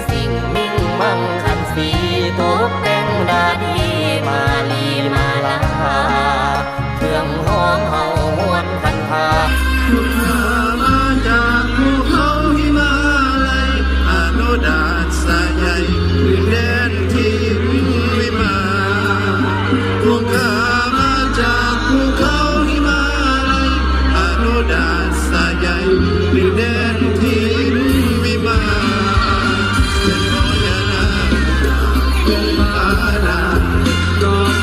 สิ่งมิ่งมั่งคันสีตกแต่งดาดีมาลีมาลาเครื่องห้องเฮาหวนคันพามาจากภูเขาหิมาลัยอโนดาสายใหญ่แดนที่วิมานพวกข้ามาจากภูเขาหิมาลัยอโนดาสายใหญ่แดนที่วิมานเป็นโอยนาเป็นบาดาลดอก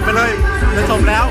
ไปเลยจะจบแล้ว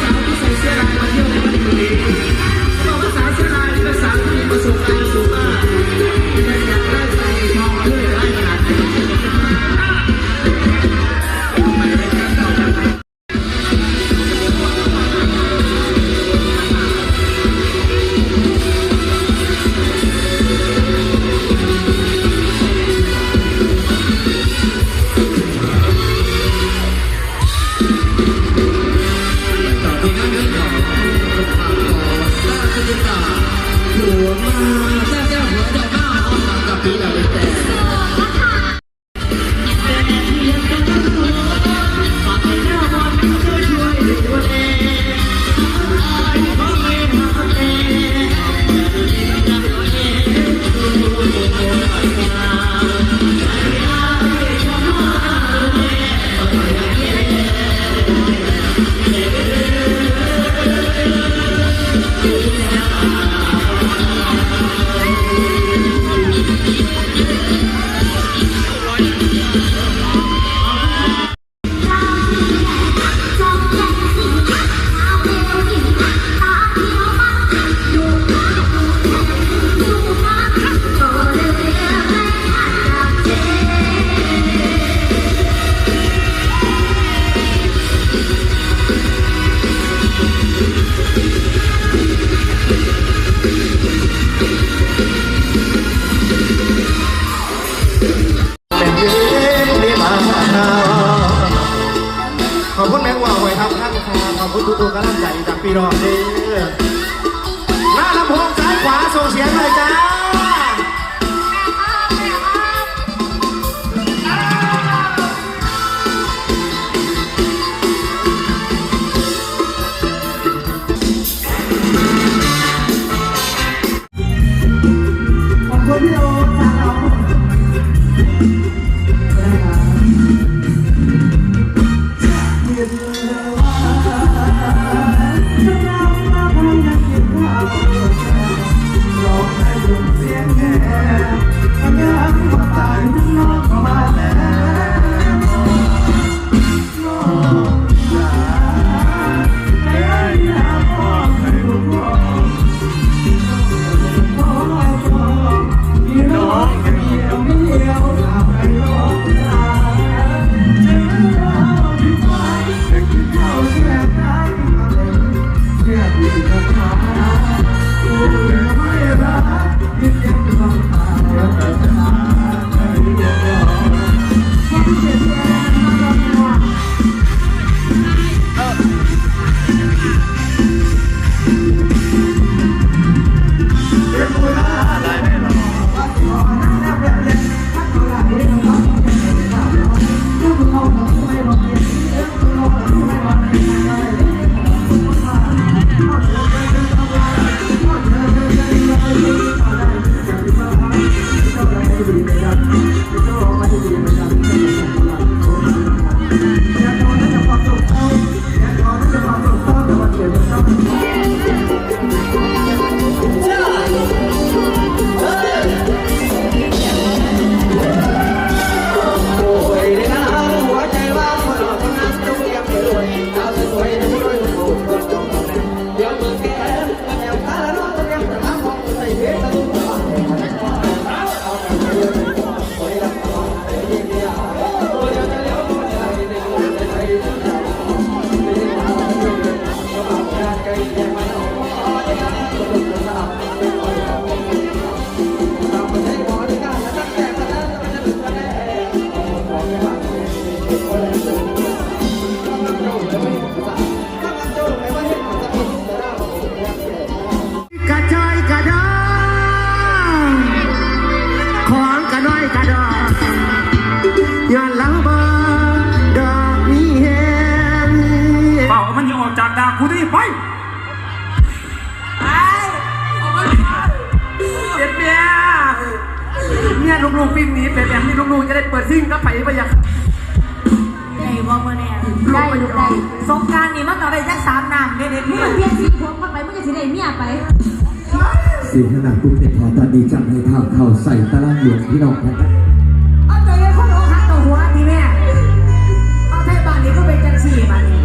สาวที่ใส่เสื้อลายมาเที่ยวในวันนี้บอกว่าสาวเสื้อ น้องเด้อหน้าลำโพงซ้ายขวาส่งเสียงเลยจ้าขอบคุณพี่โอ๊ตกระจายกระดองของกระน้อยกระดองย้อนหลังบ่ดอกนี้เห็น เปล่ามันยังออกจากดากูที่ไปเจ็บเนี่ยลูกๆวิ่งหนีไปแบบนี้ลูกๆจะได้เปิดซิ่งก็ไปไปยัง ได้บ่เมื่อแน่ได้อยู่ได้สงการนี่มันต่อได้จัก3น้ำเด็ดๆนี่มันเพี้ยนสีผมเข้าไปมันจะสิได้เมียไป เสียงขนาดคุณเป็นขอตอนดีจังให้ข่าวเข่าใส่ตารางหลวงพี่น้องครับ เอาใจเลยคนโอ้หักตัวหัวทีแม่เอาไทยบ้านนี้ก็เป็นจังสี่บ้านนี้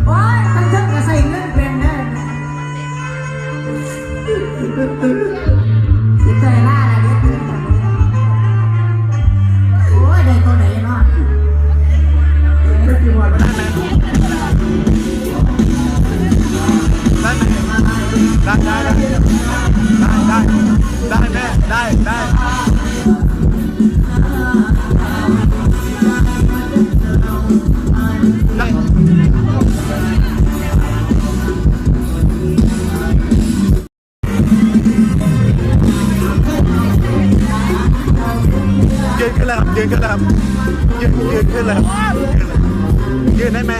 โอ้ยทั้งเทิงก็ใส่เงินเป็นเด้อสิเตยล่าอะไรเด็ดโอ้ยได้ตัวไหนเนาะ ได้แม่ได้ยืนขึ้นแล้วยืนขึ้นแล้วยืนขึ้นแล้วยืนได้ไหม